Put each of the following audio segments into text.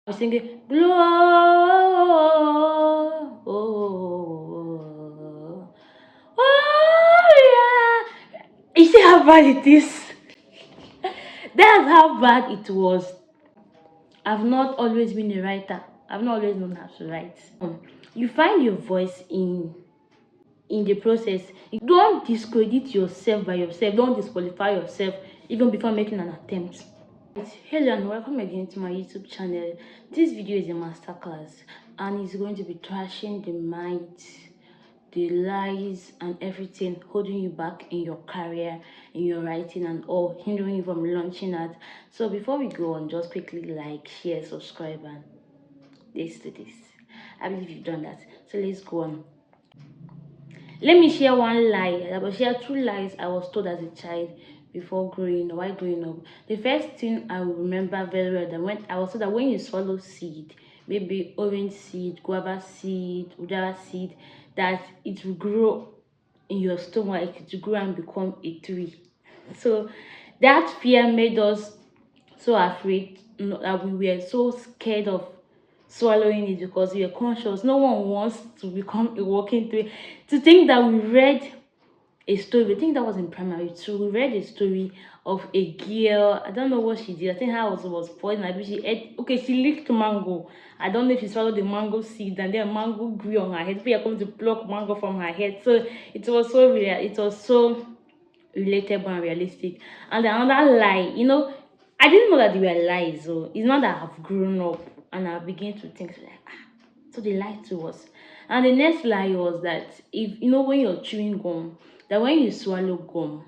I was singing glow. Oh, yeah. You see how bad it is? That's how bad it was. I've not always been a writer. I've not always known how to write. You find your voice in the process. You don't discredit yourself by yourself. Don't disqualify yourself even before making an attempt. Hello and welcome again to my YouTube channel. This video is a masterclass and it's going to be trashing the myths, the lies and everything holding you back in your career, in your writing and all, hindering you from launching out. So before we go on, just quickly like, share, subscribe and let's do this. I believe you've done that. So let's go on. Let me share one lie. I will share two lies I was told as a child before while growing up. The first thing I will remember very well that when I was told that when you swallow seed, maybe orange seed, guava seed, udara seed, that it will grow in your stomach, it will grow and become a tree. So that fear made us so afraid, that we were so scared of swallowing it because we are conscious. No one wants to become a walking tree. To think that we read a story, I think that was in primary two. We read a story of a girl. I don't know what she did. I think her was poison. I believe she ate. Okay, she licked mango. I don't know if she swallowed the mango seed and then mango grew on her head. People are going to pluck mango from her head. So it was so real. It was so relatable and realistic. And another lie, I didn't know that they were lies. So it's not that I've grown up and I begin to think like, so they lied to us. And the next lie was that if when you're chewing gum, that when you swallow gum,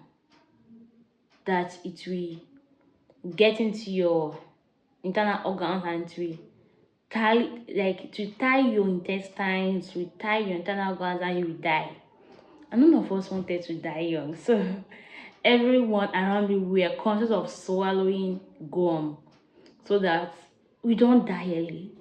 that it will get into your internal organs and it will tie your intestines, to tie your internal organs and you will die. And none of us wanted to die young. So everyone around me were conscious of swallowing gum so that we don't die early.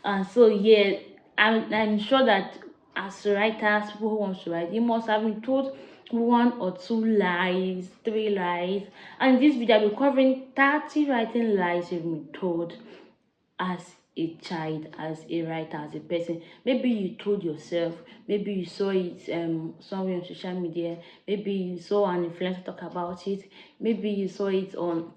And so yeah, I'm sure that as writers, people who want to write, you must have been told one or two lies, three lies. And in this video, I'll be covering 30 writing lies you've been told as a child, as a writer, as a person. Maybe you told yourself, maybe you saw it somewhere on social media, maybe you saw an influencer talk about it, maybe you saw it on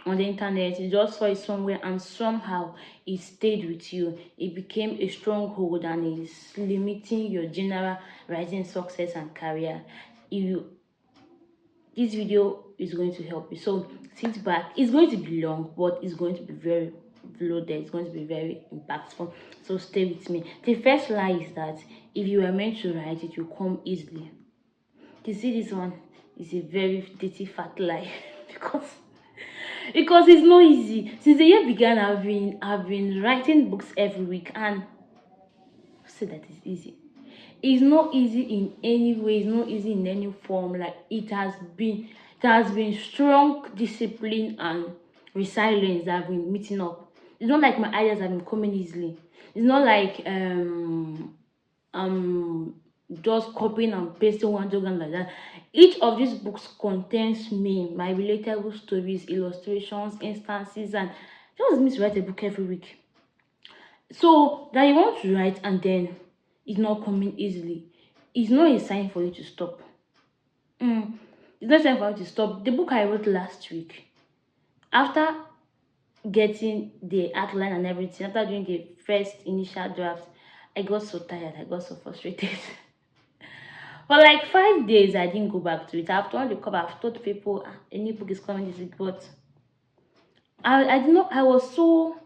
the internet, you just saw it somewhere and somehow it stayed with you. It became a stronghold and is limiting your general writing success and career. This video is going to help you, so sit back. It's going to be long, but it's going to be very loaded. It's going to be very impactful, so stay with me. The first lie is that if you are meant to write, it will come easily. You see, this one is a very dirty fat lie because it's not easy. Since the year began, I've been writing books every week and say that it's easy. It's not easy in any way. It's not easy in any form. Like it has been strong discipline and resilience that have been meeting up. It's not like my ideas have been coming easily. It's not like um just copying and pasting one jargon like that. Each of these books contains my relatable stories, illustrations, instances, and just means to write a book every week. So that you want to write and then it's not coming easily, it's not a sign for you to stop. It's not a sign for you to stop. The book I wrote last week, after getting the outline and everything, after doing the first initial draft, I got so tired, I got so frustrated. For like 5 days, I didn't go back to it. I've told the cover, I've told people, a new book is coming this week, but I did not. I was so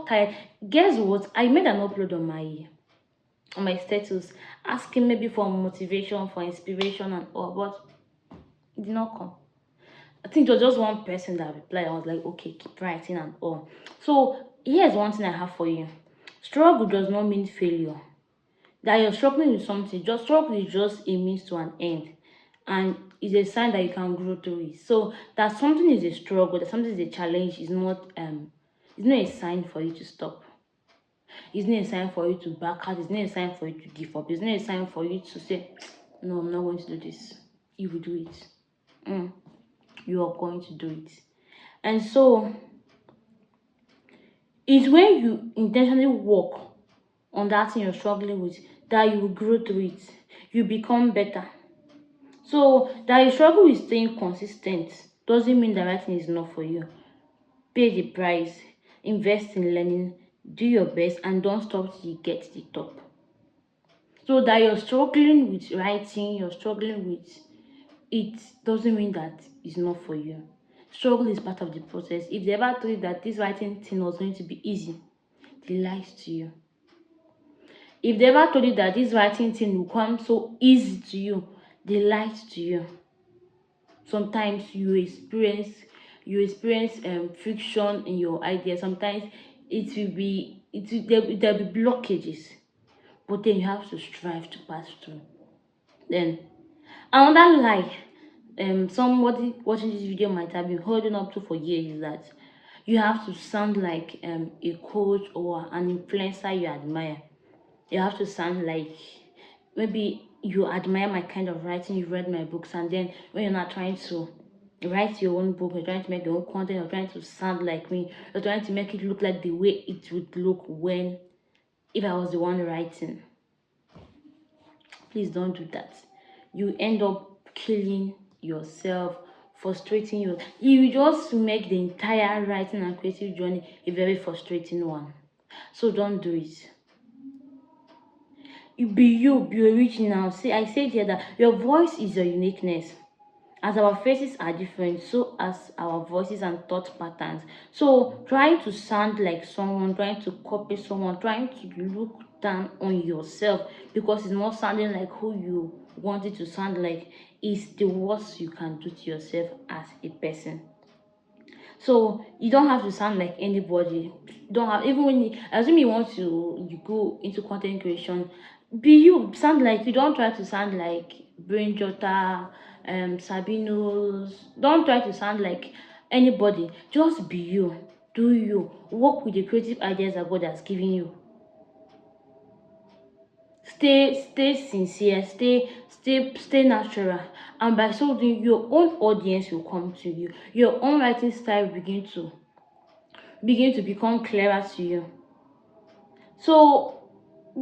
tired. Guess what? I made an upload on my status, asking maybe for motivation, for inspiration, and all, but it did not come. I think it was just one person that replied. I was like, okay, keep writing and all. So here's one thing I have for you: struggle does not mean failure. That you're struggling with something, just struggle is just a means to an end, and it's a sign that you can grow through it. So that something is a struggle, that something is a challenge, is not it's not a sign for you to stop. It's not a sign for you to back out. It's not a sign for you to give up. It's not a sign for you to say, no, I'm not going to do this. You will do it. You are going to do it. And so It's when you intentionally work on that thing you're struggling with that you will grow through it. You become better. So that you struggle with staying consistent doesn't mean that writing is not for you. Pay the price, invest in learning, do your best, and don't stop till you get to the top. So that you're struggling with writing, you're struggling with it doesn't mean that it's not for you. Struggle is part of the process. If they ever told you that this writing thing was going to be easy, they lied to you. If they ever told you that this writing thing will come so easy to you, they lied to you. Sometimes you experience friction in your idea. Sometimes there'll be blockages, but then you have to strive to pass through. Then another lie somebody watching this video might have been holding up to for years is that you have to sound like a coach or an influencer you admire. You have to sound like maybe you admire my kind of writing, you've read my books, and then when you're not trying to write your own book, you're trying to make your own content, you're trying to sound like me, you're trying to make it look like the way it would look when if I was the one writing. Please don't do that. You end up killing yourself, frustrating you. You just make the entire writing and creative journey a very frustrating one. So don't do it. You be you, be original. See, I said here that your voice is your uniqueness. As our faces are different, so as our voices and thought patterns. So trying to sound like someone, trying to copy someone, trying to look down on yourself because it's not sounding like who you want it to sound like is the worst you can do to yourself as a person. So you don't have to sound like anybody. You don't have even when you assume you want to you go into content creation, be you. Sound like you don't try to sound like Brain Jota, Sabinos. Don't try to sound like anybody. Just be you. Do you work with the creative ideas that God has given you? Stay sincere, stay natural, and by so doing your own audience will come to you. Your own writing style will begin to become clearer to you. So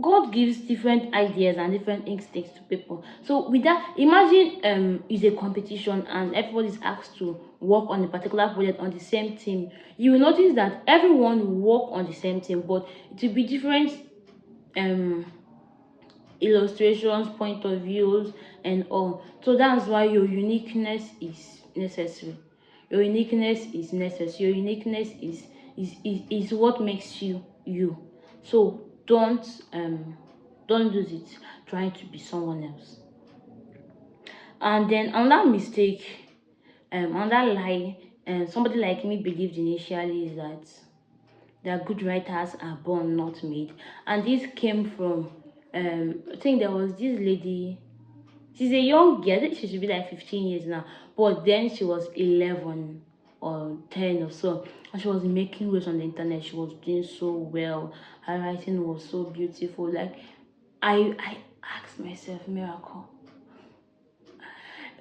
God gives different ideas and different instincts to people. So with that, imagine is a competition and everybody is asked to work on a particular project on the same team. You will notice that everyone will work on the same team, but it will be different um illustrations, point of views, and all. So that's why your uniqueness is necessary. Your uniqueness is necessary. Your uniqueness is what makes you you. So don't lose it trying to be someone else. And then another mistake, another lie, somebody like me believed initially is that good writers are born, not made. And this came from I think there was this lady. She's a young girl. I think she should be like 15 years now. But then she was 11 or 10 or so. And she was making waves on the internet. She was doing so well. Her writing was so beautiful. Like I asked myself, Miracle,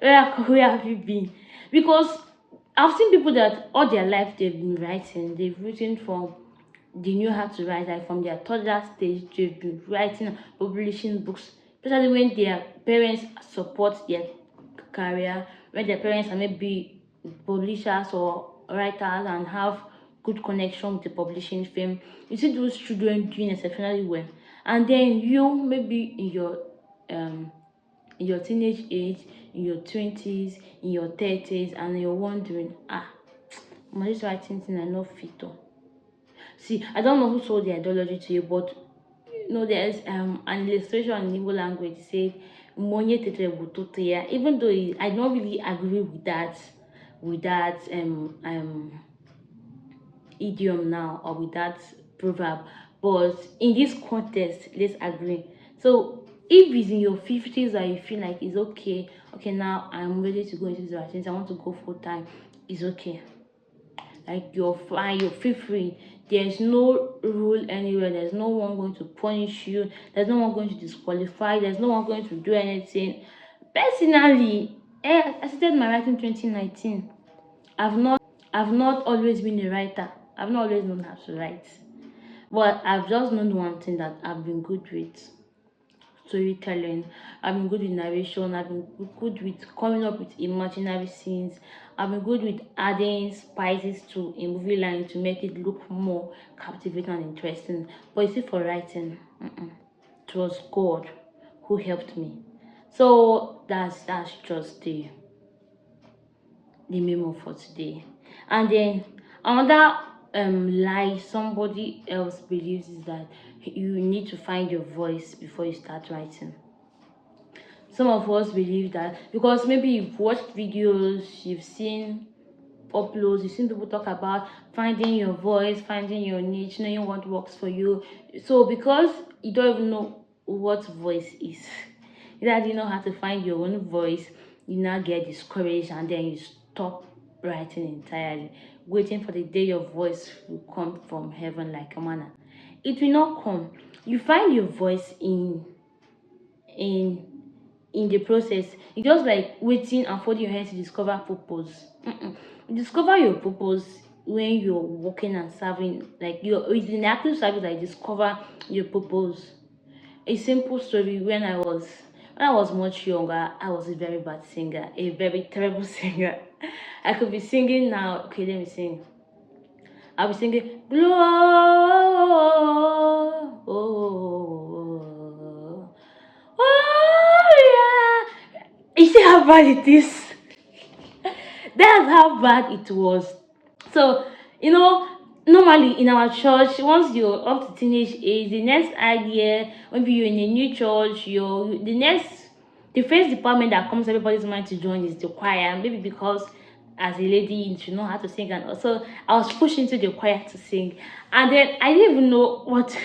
where have you been? Because I've seen people that all their life they've been writing. They've written from they knew how to write, like from their toddler stage, they've been writing, publishing books, especially when their parents support their career, when their parents are maybe publishers or writers and have good connection with the publishing firm. You see those children doing exceptionally well. And then you maybe in your teenage age, in your 20s, in your 30s, and you're wondering, this writing thing I not fit on. See, I don't know who sold the ideology to you, but there's an illustration in Igbo language said "Monye tetere butoto ya." Even though I don't really agree with that idiom now or with that proverb, but in this context, let's agree. So if it's in your 50s or you feel like it's okay, now I'm ready to go into this writing, I want to go full time, it's okay. Like you're fine, you feel free. There's no rule anywhere, there's no one going to punish you, there's no one going to disqualify, there's no one going to do anything. Personally, I started my writing 2019. I've not always been a writer. I've not always known how to write. But I've just known one thing that I've been good with storytelling. I've been good with narration. I've been good with coming up with imaginary scenes. I've been good with adding spices to a movie line to make it look more captivating and interesting. But you see, for writing, it was God who helped me. So that's just the memo for today. And then another lie somebody else believes is that you need to find your voice before you start writing. Some of us believe that because maybe you've watched videos, you've seen uploads, you've seen people talk about finding your voice, finding your niche, knowing what works for you. So because you don't even know what voice is, that you know how to find your own voice, you now get discouraged and then you stop writing entirely, waiting for the day your voice will come from heaven like a manna. It will not come. You find your voice in in the process. It's just like waiting and folding your hands to discover purpose. You discover your purpose when you're working and serving, like you're it's in active service that you discover your purpose. A simple story: when I was much younger, I was a very bad singer, a very terrible singer. I could be singing now. Okay, let me sing. I'll be singing glory. Oh yeah. You see how bad it is? That's how bad it was. So, normally in our church, once you're up to teenage age, the next idea, maybe you're in a new church, the first department that comes to everybody's mind to join is the choir. Maybe because as a lady, you should know how to sing, and also I was pushed into the choir to sing, and then I didn't even know what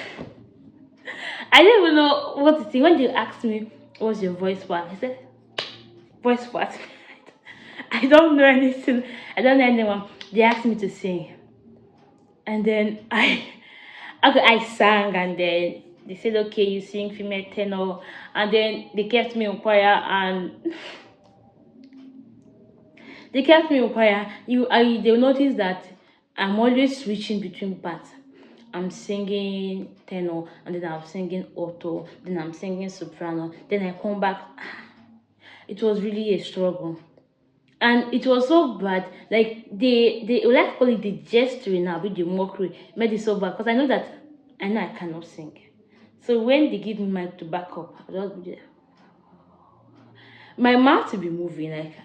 I didn't even know what to sing. When they asked me, "What's your voice for?" I said, "Voice what?" I don't know anything. I don't know anyone. They asked me to sing, and then okay, I sang, and then they said, "Okay, you sing female tenor," and then they kept me in choir, and they'll notice that I'm always switching between parts. I'm singing tenor, and then I'm singing alto, then I'm singing soprano, then I come back. It was really a struggle. And it was so bad. Like they let's call it the gesturing now with the mockery made it so bad because I know I cannot sing. So when they give me mic to back up, I just be there. My mouth will be moving like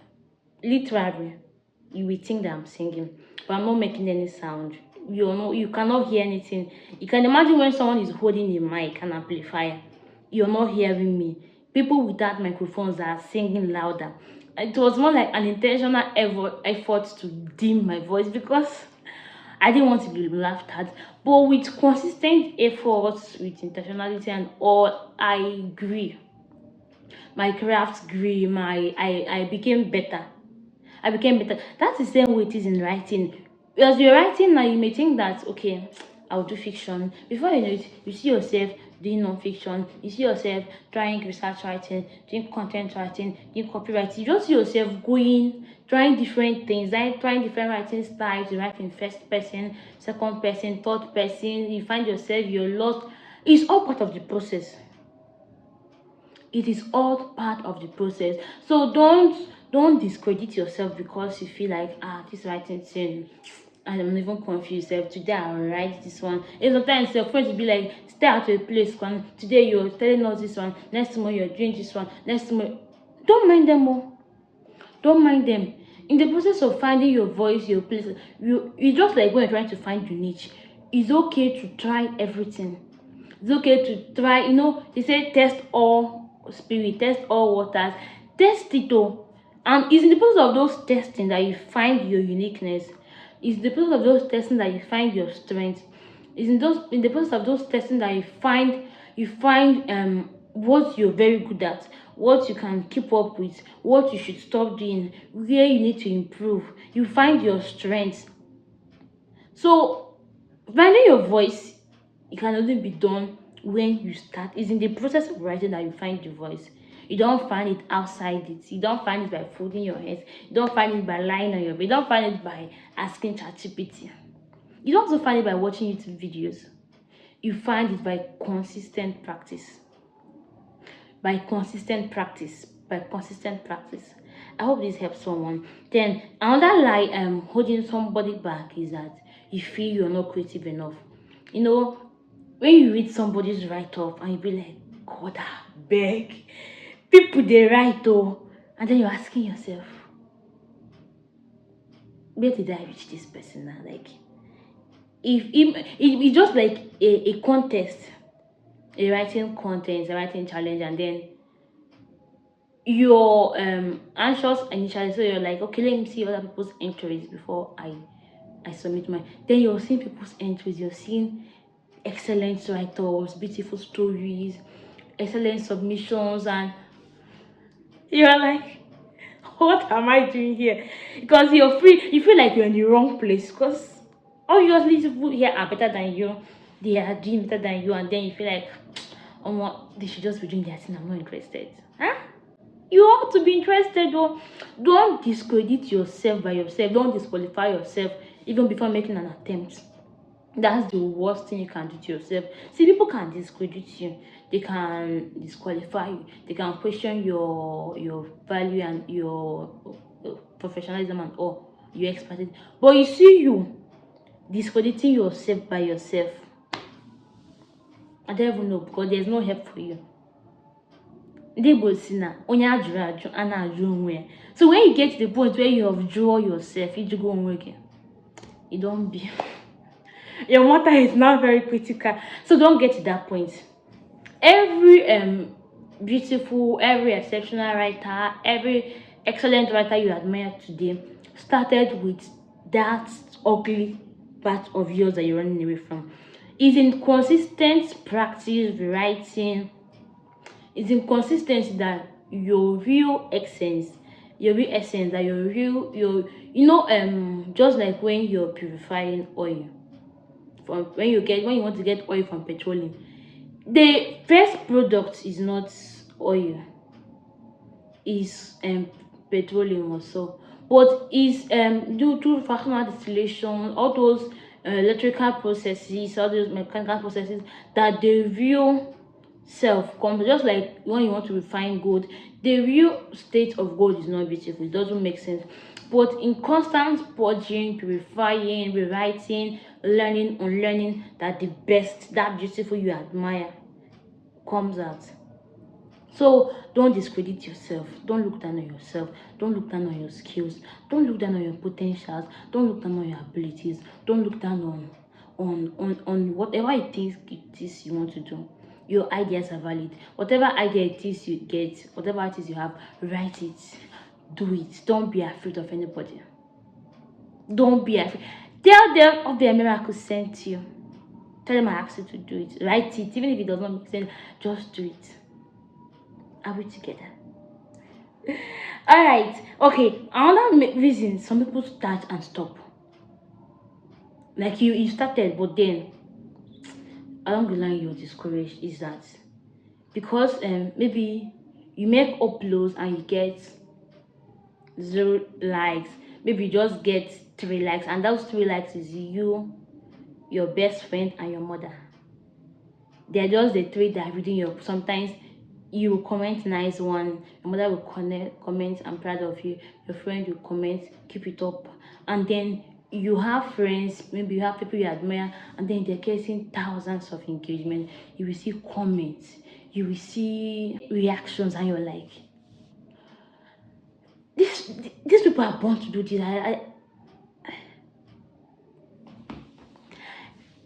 literally. You will think that I'm singing, but I'm not making any sound. You cannot hear anything. You can imagine when someone is holding a mic and amplifier, you're not hearing me. People without microphones are singing louder. It was more like an intentional effort to dim my voice because I didn't want to be laughed at. But with consistent efforts, with intentionality and all, I grew. My craft grew. I became better. I became better. That's the same way it is in writing. As you're writing now, you may think that okay, I'll do fiction. Before you know it, you see yourself doing non-fiction. You see yourself trying research writing, doing content writing, doing copywriting. You just see yourself going, trying different things, like trying different writing styles. You write in first person, second person, third person. You find yourself you're lost. It's all part of the process. It is all part of the process. So don't discredit yourself because you feel like this writing thing, I'm even confused. Today I'll write this one. And sometimes your friends will be like, stay at a place one. Today you're telling us this one, next tomorrow you're doing this one, next tomorrow. Don't mind them all. Don't mind them. In the process of finding your voice, your place, it's just like when you're trying to find your niche. It's okay to try everything. It's okay to try, they say test all spirit, test all waters, test it all. And it's in the process of those testing that you find your uniqueness. It's the process of those testing that you find your strength. It's in the process of those testing that you find what you're very good at, what you can keep up with, what you should stop doing, where you need to improve. You find your strengths. So finding your voice, it can only be done when you start. It's in the process of writing that you find your voice. You don't find it outside it. You don't find it by folding your hands. You don't find it by lying on your bed. You don't find it by asking ChatGPT. You don't also find it by watching YouTube videos. You find it by consistent practice. By consistent practice. By consistent practice. I hope this helps someone. Then another lie holding somebody back is that you feel you're not creative enough. You know, when you read somebody's write-up and you be like, God, I beg. People they write though. And then you're asking yourself, where did I reach this person now? Like, if it's just like a contest, a writing contest, a writing challenge, and then you're anxious initially, so you're like, okay, let me see other people's entries before I submit mine. Then you're seeing people's entries, you're seeing excellent writers, beautiful stories, excellent submissions, and you're like, what am I doing here? Because you feel like you're in the wrong place. Because obviously people here are better than you, they are doing better than you, and then you feel like, oh, they should just be doing their thing. I'm not interested. Huh? You ought to be interested, though. Don't discredit yourself by yourself. Don't disqualify yourself even before making an attempt. That's the worst thing you can do to yourself. See, people can discredit you, they can disqualify you, they can question your value and your professionalism and all your expertise. But you see, you discrediting yourself by yourself, I don't even know, because there's no help for you. So when you get to the point where you have draw yourself, you go on again. You don't be. Your matter is now very critical. So don't get to that point. Every beautiful, every exceptional writer, every excellent writer you admire today started with that ugly part of yours that you're running away from. It's inconsistent practice writing. It's inconsistency that your real essence, that your real just like when you're purifying oil from when you want to get oil from petroleum, the first product is not oil, is petroleum also, but is due to fractional distillation, all those electrical processes, all those mechanical processes, that the real self comes. Just like when you want to refine gold, the real state of gold is not beautiful, it doesn't make sense. But in constant purging, purifying, rewriting, learning, unlearning, that the best, that beautiful you admire comes out. So don't discredit yourself. Don't look down on yourself. Don't look down on your skills. Don't look down on your potentials. Don't look down on your abilities. Don't look down on whatever it is you want to do. Your ideas are valid. Whatever idea it is you get, whatever it is you have, write it. Do it. Don't be afraid of anybody. Don't be afraid. Tell them of their miracle sent you. Tell them I asked you to do it. Write it. Even if it does not make sense, just do it. Are we together? All right. Okay. Another reason some people start and stop. Like you started, but then along the line you're discouraged. Is that because maybe you make uploads and you get 0 likes. Maybe you just get 3 likes, and those 3 likes is you, your best friend, and your mother. They're just the three that are reading your. Sometimes you will comment nice one, your mother will comment I'm proud of you, your friend will comment keep it up, and then you have friends, maybe you have people you admire, and then they're getting thousands of engagement. You will see comments, you will see reactions, and you're like, these people are born to do this.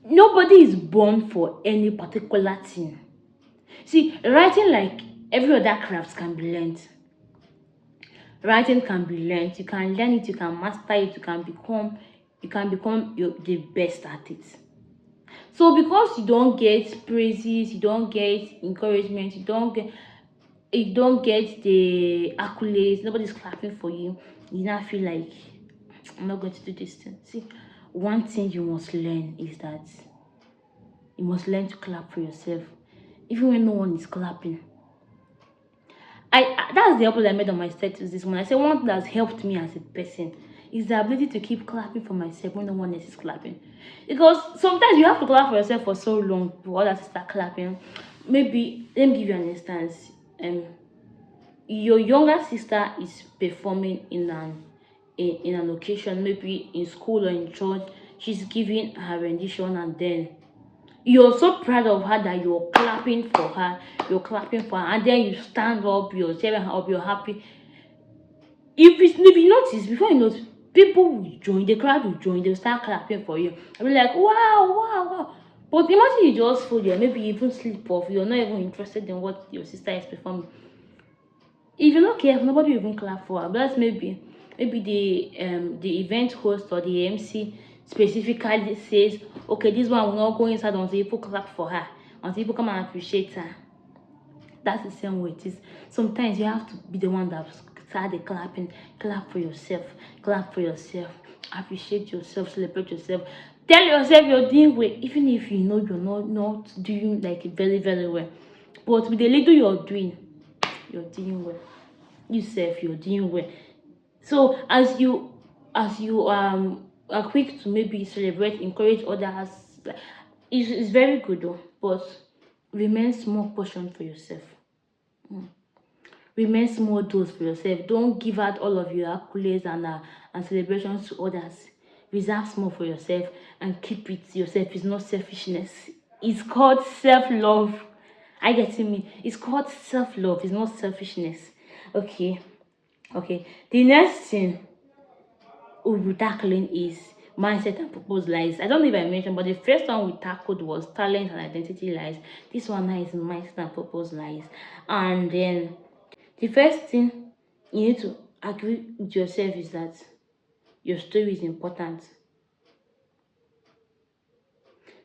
Nobody is born for any particular thing. See, writing, like every other craft, can be learned. Writing can be learned. You can learn it, you can master it, you can become the best at it. So because you don't get praises, you don't get encouragement, you don't get the accolades, nobody's clapping for you, you now feel like, I'm not going to do this thing. See, one thing you must learn is that you must learn to clap for yourself, even when no one is clapping. That's the upload I made on my status this morning. I said one thing that's helped me as a person is the ability to keep clapping for myself when no one else is clapping. Because sometimes you have to clap for yourself for so long before others start clapping. Maybe let me give you an instance. Your younger sister is performing in an occasion, maybe in school or in church. She's giving her rendition, and then you're so proud of her that you're clapping for her, and then you stand up, you're tearing her up, you're happy. If you notice, before you notice, people will join, the crowd will join, they'll start clapping for you. I'll be like, wow, wow, wow. But imagine you just fold there, maybe you even sleep off, you're not even interested in what your sister is performing. If you're not careful, nobody will even clap for her. But that's maybe the event host or the MC specifically says, okay, this one will not go inside until people clap for her, until people come and appreciate her. That's the same way it is. Sometimes you have to be the one that start the clapping. Clap for yourself. Clap for yourself. Appreciate yourself. Celebrate yourself. Tell yourself you're doing well, even if you know you're not doing like very very well. But with the little you're doing well. Yourself, you're doing well. So as you are quick to maybe celebrate, encourage others, like, it's very good though. But remain small portion for yourself. Remain small dose for yourself. Don't give out all of your accolades and celebrations to others. Reserve small for yourself and keep it to yourself. It's not selfishness. It's called self-love. I get me. It's called self-love. It's not selfishness. Okay. Okay. The next thing we'll be tackling is mindset and purpose lies. I don't know if I mentioned, but the first one we tackled was talent and identity lies. This one now is mindset and purpose lies. And then the first thing you need to agree with yourself is that your story is important.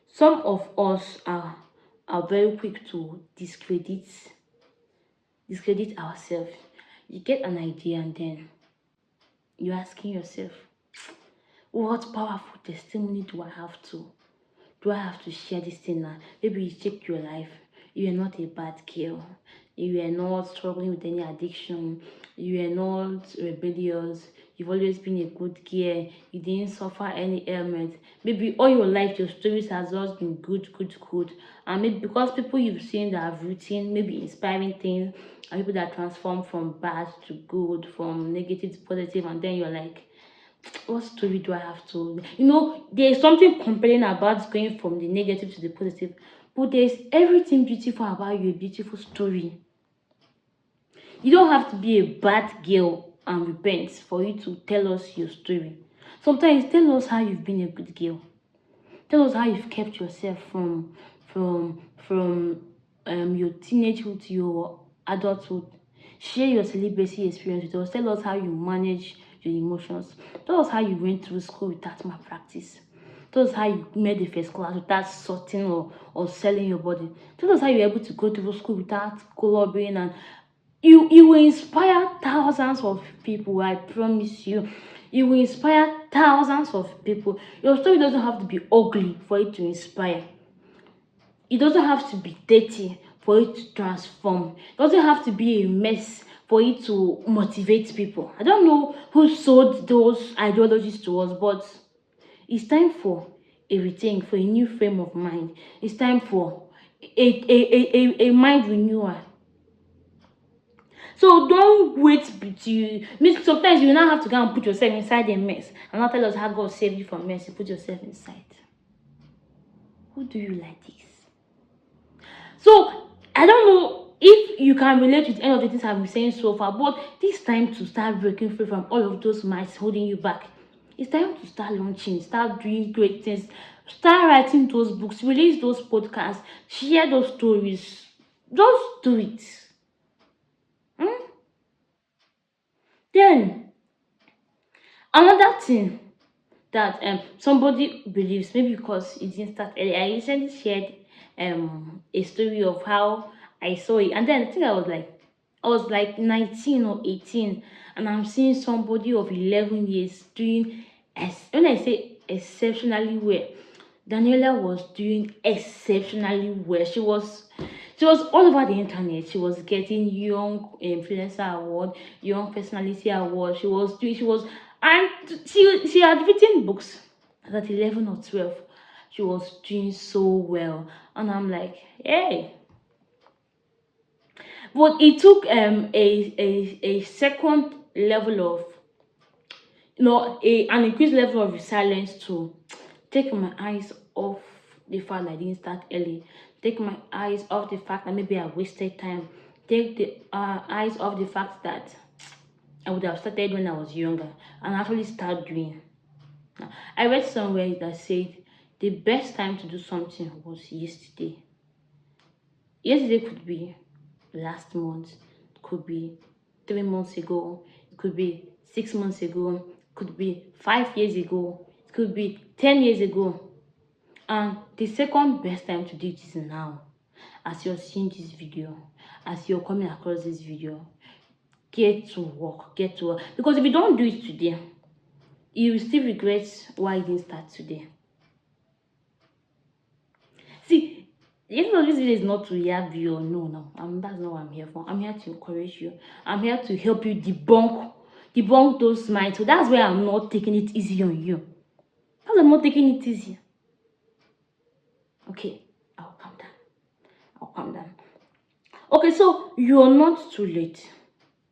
Some of us are very quick to discredit ourselves. You get an idea and then you're asking yourself, what powerful testimony do I have to share this thing now? Maybe you check your life. You are not a bad girl. You are not struggling with any addiction. You are not rebellious. You've always been a good girl. You didn't suffer any ailment. Maybe all your life your stories has just been good, good, good. And maybe because people you've seen that have written, maybe inspiring things, and people that transform from bad to good, from negative to positive, and then you're like, what story do I have to? There's something compelling about going from the negative to the positive, but there's everything beautiful about you, a beautiful story. You don't have to be a bad girl and repent for you to tell us your story. Sometimes tell us how you've been a good girl. Tell us how you've kept yourself from your teenagehood to your adulthood. Share your celibacy experience with us. Tell us how you manage your emotions. Tell us how you went through school without malpractice. Tell us how you made the first class without sorting or selling your body. Tell us how you were able to go through school without coloring, and you will inspire thousands of people. I promise you. You will inspire thousands of people. Your story doesn't have to be ugly for it to inspire. It doesn't have to be dirty for it to transform. It doesn't have to be a mess for it to motivate people. I don't know who sold those ideologies to us, but it's time for a rethink, for a new frame of mind. It's time for a mind renewal. So don't wait till sometimes you now have to go and put yourself inside a mess and not tell us how God saved you from mess. You put yourself inside. Who do you like this? So I don't know if you can relate with any of the things I've been saying so far, but this time to start breaking free from all of those minds holding you back. It's time to start launching, start doing great things, start writing those books, release those podcasts, share those stories. Just do it. Then another thing that somebody believes, maybe because it didn't start early. I recently shared a story of how I saw it, and then I think I was like 19 or 18, and I'm seeing somebody of 11 years doing when I say exceptionally well. Daniela was doing exceptionally well. She was all over the internet. She was getting young influencer award, young personality award. She was And she had written books at 11 or 12. She was doing so well, and I'm like, hey. But it took a second level of, an increased level of resilience to take my eyes off the fact that I didn't start early, take my eyes off the fact that maybe I wasted time, take the eyes off the fact that I would have started when I was younger, and actually start doing. I read somewhere that said the best time to do something was yesterday. Yesterday could be last month, could be 3 months ago, it could be 6 months ago, it could be 5 years ago, it could be 10 years ago. And the second best time to do it is now. As you're seeing this video, as you're coming across this video, get to work, get to work. Because if you don't do it today, you will still regret why you didn't start today. See, the end of this video is not to yab you or no. That's not what I'm here for. I'm here to encourage you. I'm here to help you debunk those minds. So that's why I'm not taking it easy on you. Because I'm not taking it easy. Okay, I'll calm down. I'll calm down. Okay, so you're not too late.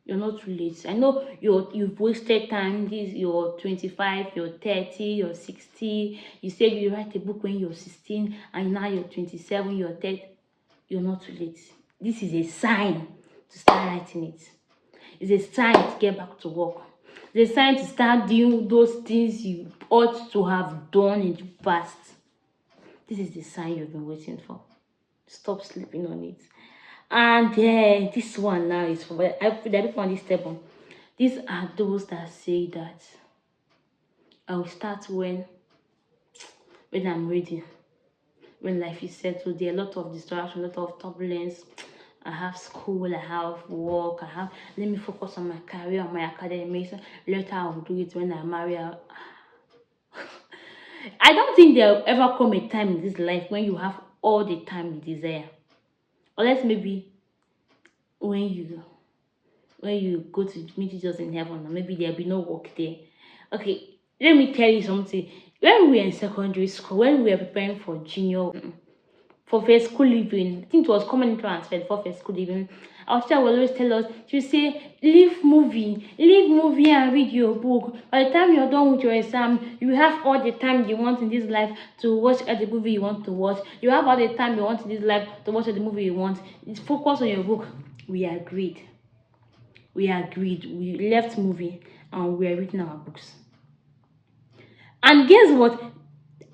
You're not too late. I know you've wasted time. You're 25, you're 30, you're 60. You said you write a book when you're 16, and now you're 27, you're 30. You're not too late. This is a sign to start writing it. It's a sign to get back to work. It's a sign to start doing those things you ought to have done in the past. This is the sign you've been waiting for. Stop sleeping on it. And this one now is for I put people on this table. These are those that say that I will start when I'm ready, when life is settled. There are a lot of distraction, a lot of turbulence. I have school, I have work, let me focus on my career, on my academics. Later I will do it when I marry. I don't think there will ever come a time in this life when you have all the time you desire. Unless maybe when you go to meet Jesus in heaven, or maybe there'll be no work there. Okay, let me tell you something. When we were in secondary school, when we were preparing for junior, for first school living, I think it was common transfer for first school living. Our teacher will always tell us, she will say, leave movie and read your book. By the time you're done with your exam, you have all the time you want in this life to watch the movie you want to watch. You have all the time you want in this life to watch the movie you want. Focus on your book. We agreed. We left movie and we are reading our books. And guess what?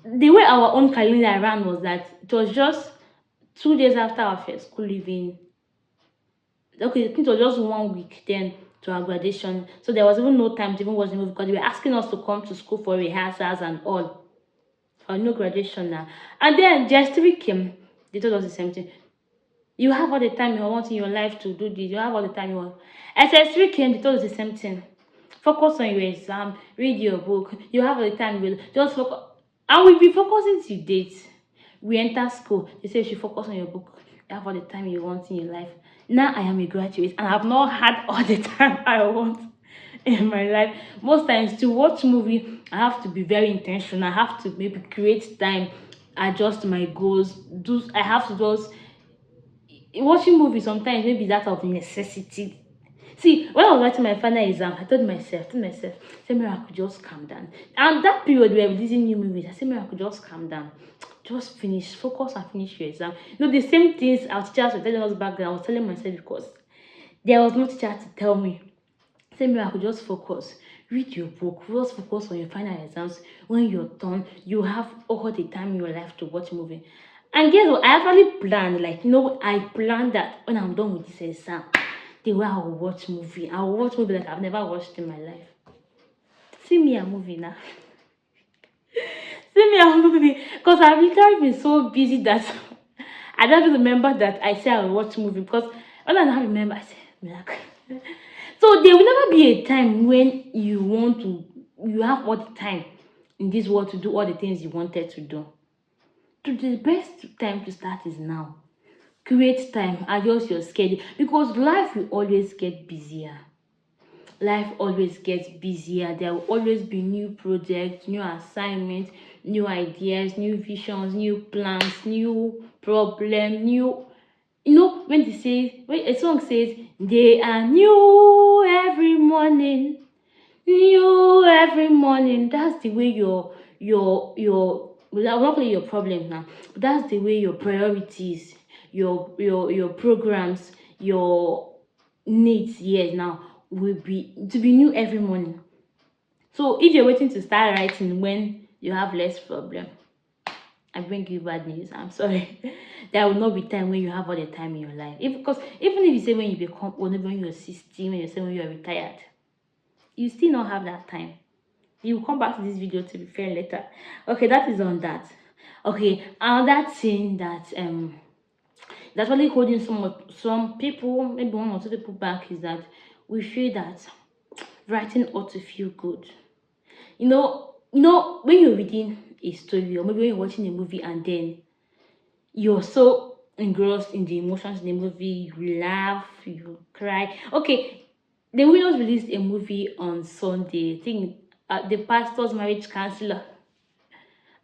The way our own calendar ran was that it was just 2 days after our first school leaving. Okay, I think it was just 1 week then to our graduation. So there was even no time to even watch the movie because they were asking us to come to school for rehearsals and all. No graduation now. And then JS3 came. They told us the same thing. You have all the time you want in your life to do this. You have all the time you want. SS3 came. They told us the same thing. Focus on your exam. Read your book. You have all the time. You just focus. And we'll be focusing to date. We enter school. They say you should focus on your book. You have all the time you want in your life. Now I am a graduate and I've not had all the time I want in my life. Most times to watch movie, I have to be very intentional. I have to maybe create time, adjust my goals. I have to just watching movies sometimes maybe that of necessity. See, when I was writing my final exam, I told myself, say Miracle, just calm down. And that period we were releasing new movies, I said Miracle, just calm down. Just finish, focus and finish your exam. The same things our teachers were telling us back then, I was telling myself because there was no teacher to tell me. Say Miracle, just focus. Read your book. Just focus on your final exams. When you're done, you have all the time in your life to watch movie. And guess what? I actually planned, I planned that when I'm done with this exam, the way I will watch movie. I will watch movie like I've never watched in my life. See me a movie now. See me a movie. Because I've literally been so busy that I don't even remember that I said I will watch movie. Because when I now remember, I said, Miracle. So there will never be a time when you have all the time in this world to do all the things you wanted to do. So the best time to start is now. Create time, adjust your schedule because life will always get busier. life always gets busier. There will always be new projects, new assignments, new ideas, new visions, new plans, new problem, new, when they say, when a song says they are new every morning, new every morning, that's the way well, not only your problem now, but that's the way your priorities, your programs, your needs, yes, now will be to be new every morning. So if you're waiting to start writing when you have less problem, I bring you bad news. I'm sorry. There will not be time when you have all the time in your life. If Because even if you say when you become old, maybe when you're 60, when you say when you're retired, you still not have that time. You will come back to this video to be fair later. Okay, that is on that. Okay, another thing that's really holding some people, maybe one or two people back, is that we feel that writing ought to feel good. When you're reading a story, or maybe when you're watching a movie and then you're so engrossed in the emotions in the movie, you laugh, you cry. Okay, the winners released a movie on Sunday. I think the pastor's marriage counselor.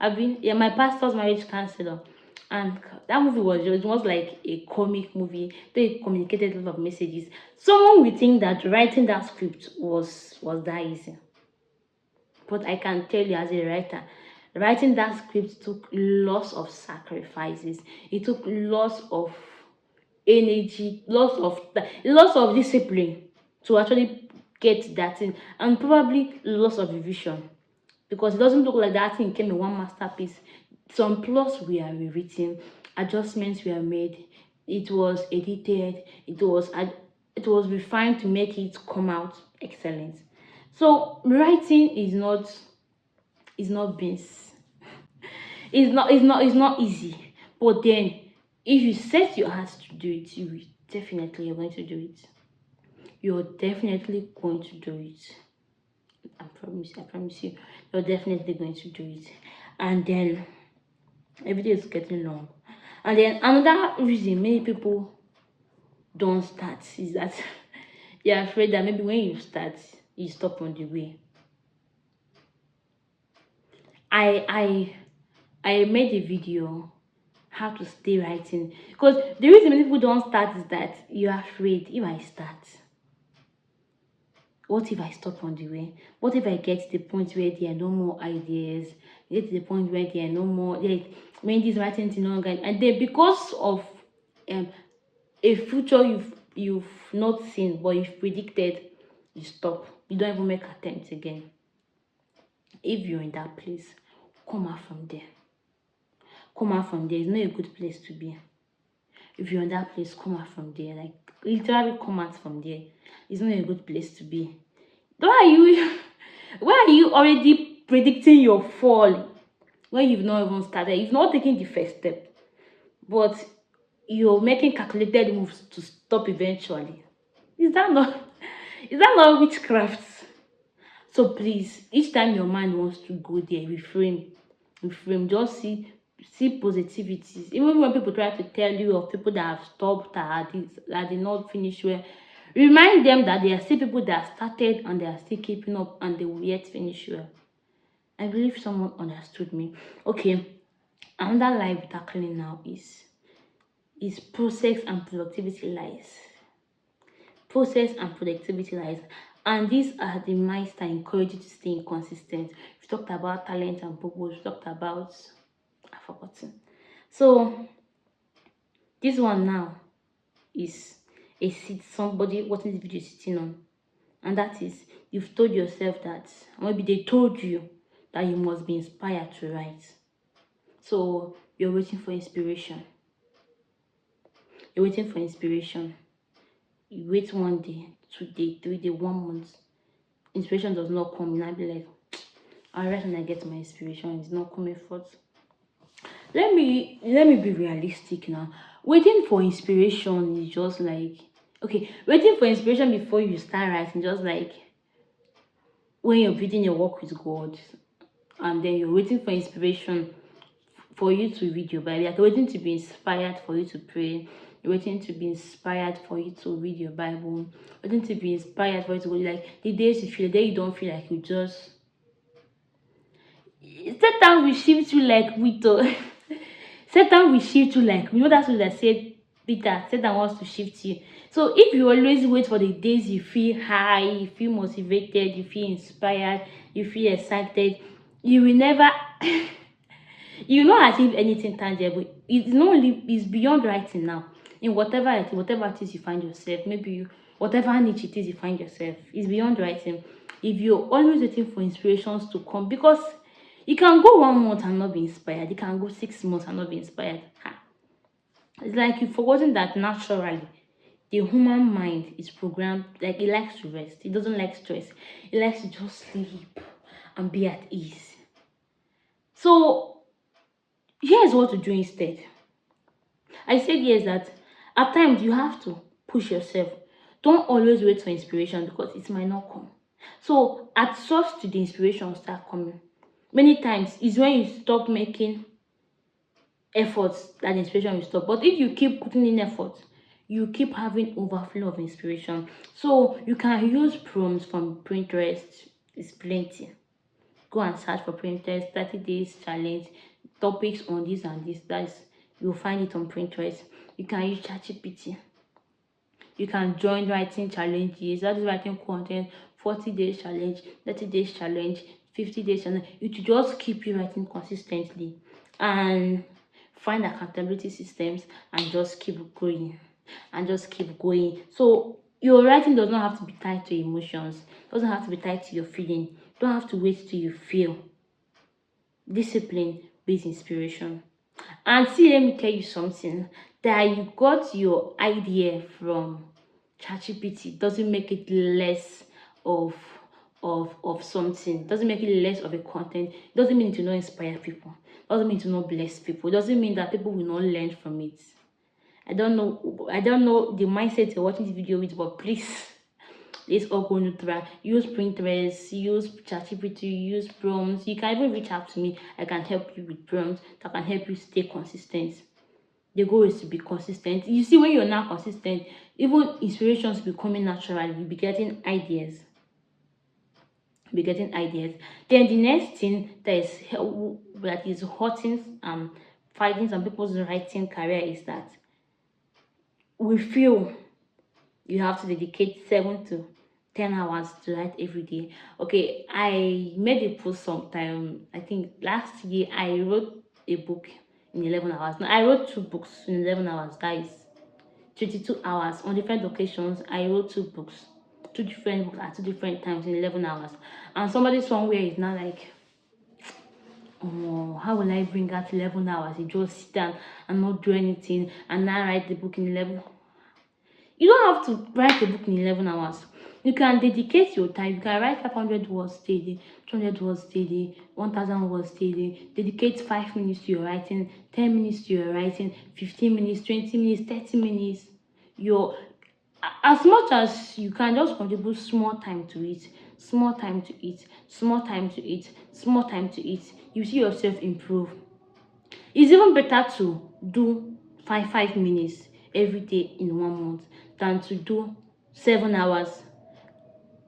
My pastor's marriage counselor, and that movie was like a comic movie. They communicated a lot of messages. Someone would think that writing that script was that easy, but I can tell you, as a writer, writing that script took lots of sacrifices. It took lots of energy, lots of discipline to actually get that in, and probably lots of revision, because it doesn't look like that thing came in one masterpiece. Some plots were rewritten, adjustments were made, it was edited, it was refined to make it come out excellent. So writing is not beans. It's not easy. But then, if you set your heart to do it, you're going to do it. You're definitely going to do it. I promise you, you're definitely going to do it. And then every day is getting long. And then another reason many people don't start is that they're afraid that maybe when you start, you stop on the way. I I made a video how to stay writing, because the reason many people don't start is that you're afraid. If I start, what if I stop on the way? What if I get to the point where there are no more ideas? Get to the point where there are no more, when this writing thing no longer, and then because of um a future you've not seen but you've predicted, you stop. You don't even make attempts again. If you're in that place, come out from there. Come out from there. It's not a good place to be. If you're in that place, come out from there. Like, literally come out from there. It's not a good place to be. Why are you why are you already predicting your fall when you've not even started? You've not taken the first step, but you're making calculated moves to stop eventually. Is that not is that not witchcraft? So please, each time your mind wants to go there, reframe. Just see positivities. Even when people try to tell you of people that have stopped, that did not finish well, remind them that there are still people that started and they are still keeping up and they will yet finish well. I believe someone understood me. Okay, another lie we're tackling now is process and productivity lies. Process and productivity lies. And these are the minds that encourage you to stay inconsistent. We talked about talent and purpose. We talked about, I've forgotten. So this one now is a seat somebody watching this video is sitting on. And that is, you've told yourself that, maybe they told you that you must be inspired to write. So you're waiting for inspiration. You're waiting for inspiration. You wait 1 day, 2 days, 3 days, 1 month. Inspiration does not come. And I'll be like, I'll write when I get my inspiration. It's not coming forth. Let me be realistic now. Waiting for inspiration is just like, okay, waiting for inspiration before you start writing, just like when you're building your work with God, and then you're waiting for inspiration for you to read your Bible. Like you're waiting to be inspired for you to pray. You're waiting to be inspired for you to read your Bible. Waiting to be inspired for you to go. Like the days you feel, the day you don't feel like you just. Satan will shift you like Vito. Satan will shift you like, that's what I said, Peter. Satan wants to shift you. So if you always wait for the days you feel high, you feel motivated, you feel inspired, you feel excited, you will never you will not achieve anything tangible. It's not only, it's beyond writing now. In whatever it is you find yourself, maybe whatever niche it is you find yourself, it's beyond writing. If you're always waiting for inspirations to come, because you can go 1 month and not be inspired, you can go 6 months and not be inspired. It's like you've forgotten that naturally the human mind is programmed, like it likes to rest, it doesn't like stress, it likes to just sleep and be at ease. So here's what to do instead. I said yes that at times you have to push yourself. Don't always wait for inspiration because it might not come. So at source to the inspiration start coming. Many times is when you stop making efforts that the inspiration will stop. But if you keep putting in effort, you keep having overflow of inspiration. So you can use prompts from Pinterest. It's plenty. Go and search for Pinterest 30 days challenge, topics on this and this. That's, you'll find it on Pinterest. You can use ChatGPT. You can join writing challenges. That is writing content, 40 days challenge, 30 days challenge, 50 days challenge. It will just keep you writing consistently. And find accountability systems and just keep going. And just keep going. So your writing does not have to be tied to emotions, doesn't have to be tied to your feeling. You don't have to wait till you feel. Discipline based inspiration. And see, let me tell you something, that you got your idea from ChatGPT doesn't make it less of something, doesn't make it less of a content, doesn't mean to not inspire people, doesn't mean to not bless people, doesn't mean that people will not learn from it. I don't know the mindset you're watching this video with, but please, let's all go neutral. Use Pinterest, use ChatGPT, use prompts. You can even reach out to me. I can help you with prompts that can help you stay consistent. The goal is to be consistent. You see, when you're not consistent, even inspirations will be coming naturally. You'll be getting ideas. Then the next thing that is hurting fighting some people's writing career is that we feel you have to dedicate 7 to 10 hours to write every day. Okay, I made a post sometime, I think last year. I wrote a book in 11 hours. No, I wrote 2 books in 11 hours. That is 22 hours. On different occasions, I wrote 2 books, 2 different books at 2 different times in 11 hours. And somebody somewhere is now like, oh, how will I bring out 11 hours? You just sit down and not do anything and now write the book in 11. You don't have to write a book in 11 hours. You can dedicate your time. You can write 500 words daily, 200 words daily, 1000 words daily. Dedicate 5 minutes to your writing, 10 minutes to your writing, 15 minutes, 20 minutes, 30 minutes. As much as you can, just contribute small time to it, small time to eat, small time to eat, small time to eat. You see yourself improve. It's even better to do 5 minutes every day in 1 month than to do 7 hours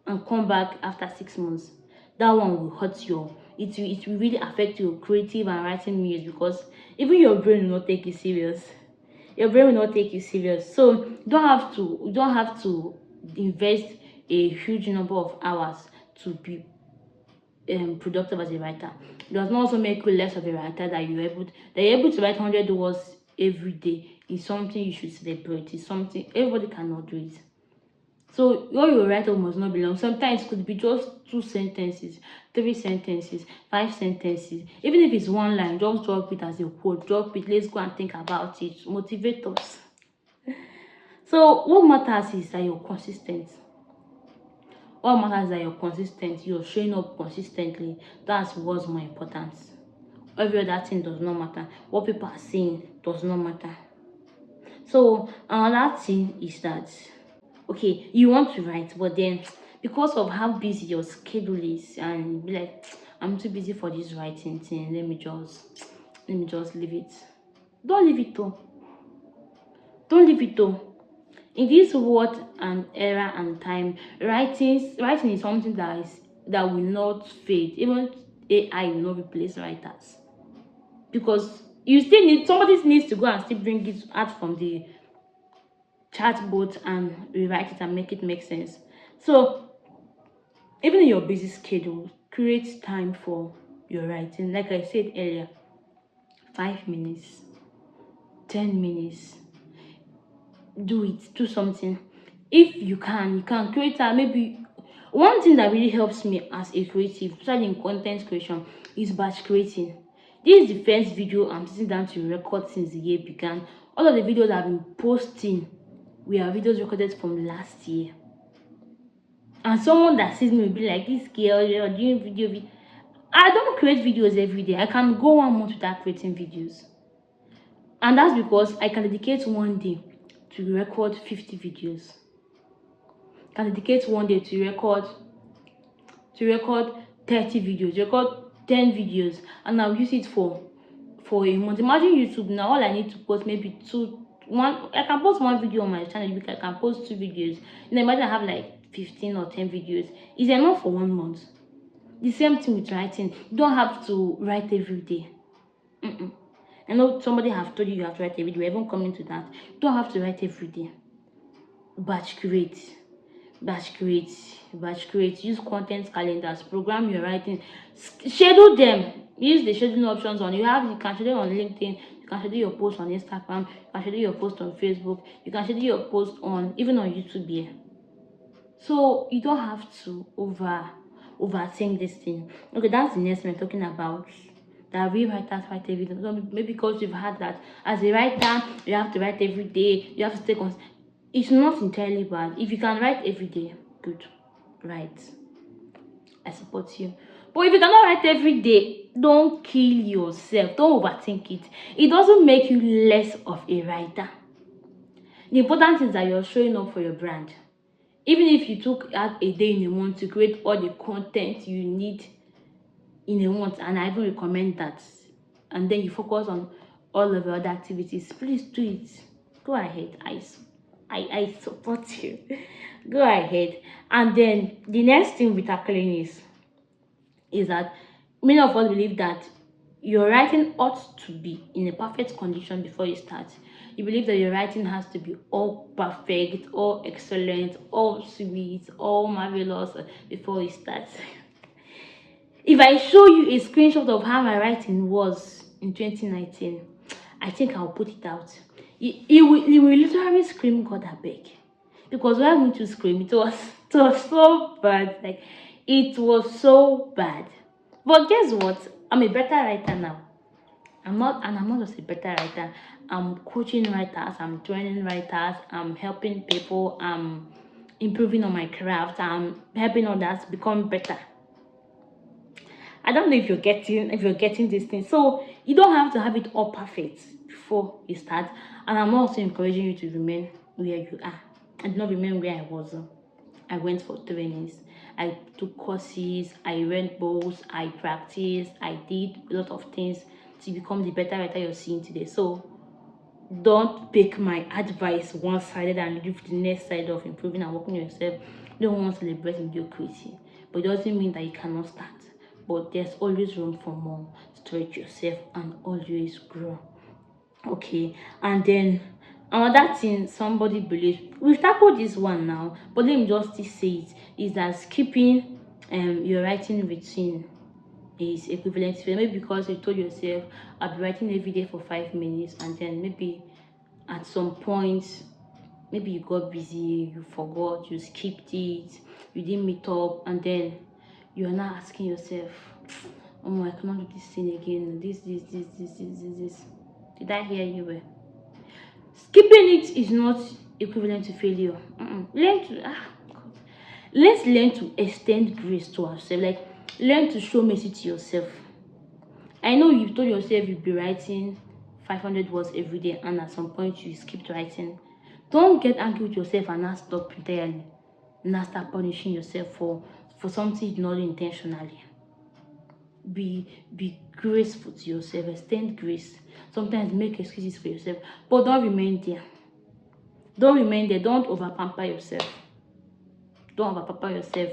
and come back after 6 months. That one will hurt it will really affect your creative and writing muse, because even your brain will not take you serious. Your brain will not take you serious. So you don't have to invest a huge number of hours to be productive as a writer. It does not also make you less of a writer that you're able to write 100 words every day. Is something you should celebrate. It's something everybody cannot do it. So what you write must not be long. Sometimes it could be just 2 sentences, 3 sentences, 5 sentences. Even if it's one line, just drop it as a quote. Drop it. Let's go and think about it. Motivate us. So what matters is that you're consistent. What matters is that you're consistent. You're showing up consistently. That's what's more important. Every other thing does not matter. What people are saying does not matter. So another thing is that, okay, you want to write, but then because of how busy your schedule is, and be like, I'm too busy for this writing thing, let me just let me just leave it. Don't leave it though. Don't leave it though. In this world and era and time, writing is something that will not fade. Even AI will not replace writers, because you still need somebody needs to go and still bring it out from the chatbot and rewrite it and make it make sense. So even in your busy schedule, create time for your writing. Like I said earlier, 5 minutes, 10 minutes, do something. If you can create a maybe. One thing that really helps me as a creative, especially in content creation, is batch creating. This is the first video I'm sitting down to record since the year began. All of the videos I've been posting were videos recorded from last year. And someone that sees me will be like, this girl, you're doing video. I don't create videos every day. I can go 1 month without creating videos. And that's because I can dedicate one day to record 50 videos. I can dedicate one day to record 30 videos, record 10 videos, and I'll use it for a month. Imagine YouTube now, all I need to post maybe I can post one video on my channel, I can post 2 videos. Then imagine I have like 15 or 10 videos. It's enough for 1 month. The same thing with writing. You don't have to write every day. I know somebody have told you have to write every day. We're even coming to that. You don't have to write every day. Batch create. Use content calendars. Program your writing. Schedule them. Use the scheduling options on. You can schedule on LinkedIn. You can schedule your post on Instagram. You can schedule your post on Facebook. You can schedule your post even on YouTube here. So you don't have to overthink this thing. Okay, that's the next thing we're talking about. That we writers write every day. So maybe because you've had that as a writer, you have to write every day. You have to stay consistent. It's not entirely bad. If you can write every day, good. Write. I support you. But if you cannot write every day, don't kill yourself. Don't overthink it. It doesn't make you less of a writer. The important thing is that you're showing up for your brand. Even if you took out a day in a month to create all the content you need in a month, and I even recommend that, and then you focus on all of your other activities, please do it. Go ahead. I support you. Go ahead. And then the next thing we're tackling is that many of us believe that your writing ought to be in a perfect condition before you start. You believe that your writing has to be all perfect, all excellent, all sweet, all marvelous before you start. If I show you a screenshot of how my writing was in 2019, I think I'll put it out. You will literally scream, God, I beg. Because when I'm going to scream, it was so bad. Like, it was so bad. But guess what? I'm a better writer now. I'm not just a better writer. I'm coaching writers, I'm training writers, I'm helping people, I'm improving on my craft, I'm helping others become better. I don't know if you're getting this thing. So you don't have to have it all perfect before you start. And I'm also encouraging you to remain where you are and not remain where I was. I went for trainings, I took courses, I read books, I practiced, I did a lot of things to become the better writer you're seeing today. So don't take my advice one-sided and leave the next side of improving and working on yourself. You don't want to celebrate mediocrity, but it doesn't mean that you cannot start. But there's always room for more. Stretch yourself and always grow. Okay, and then another thing somebody believes, we've tackled this one now, but let me just still say it, is that skipping your writing routine is equivalent to maybe because you told yourself I'll be writing every day for 5 minutes, and then maybe at some point maybe you got busy, you forgot, you skipped it, you didn't meet up, and then you're now asking yourself, oh, I cannot do this thing again, this. Did I hear you well? Skipping it is not equivalent to failure. Let's learn to extend grace to ourselves. Like, learn to show mercy to yourself. I know you've told yourself you'll be writing 500 words every day, and at some point you skipped writing. Don't get angry with yourself and not stop entirely. Not start punishing yourself for something you did not do intentionally. be graceful to yourself, extend grace. Sometimes make excuses for yourself, but don't remain there. Don't remain there. Don't over pamper yourself. Don't over pamper yourself.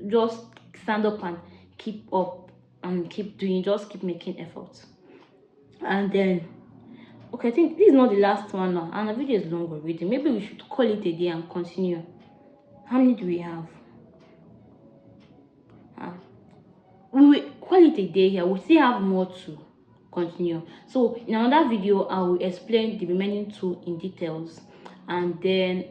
Just stand up and keep up and keep doing. Just keep making efforts. And then, okay, I think this is not the last one now, and the video is long already. Maybe we should call it a day and continue. How many do we have? We will call it a day here. We still have more to continue. So in another video, I will explain the remaining two in details, and then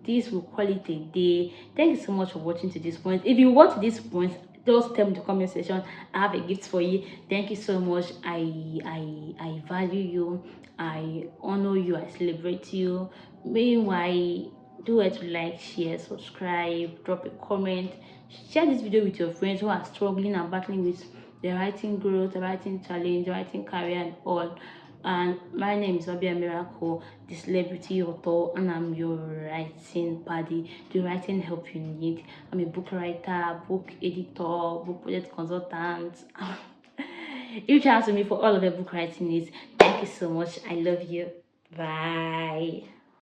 this will call it a day. Thank you so much for watching to this point. If you watch to this point, just tell me in the comment section. I have a gift for you. Thank you so much. I value you. I honor you. I celebrate you. Meanwhile, do it to like, share, subscribe, drop a comment, share this video with your friends who are struggling and battling with the writing growth, the writing challenge, the writing career, and all. And my name is Obia Miracle, the celebrity author, and I'm your writing buddy, the writing help you need. I'm a book writer, book editor, book project consultant. Reach out to me for all of your book writing needs. Thank you so much. I love you. Bye.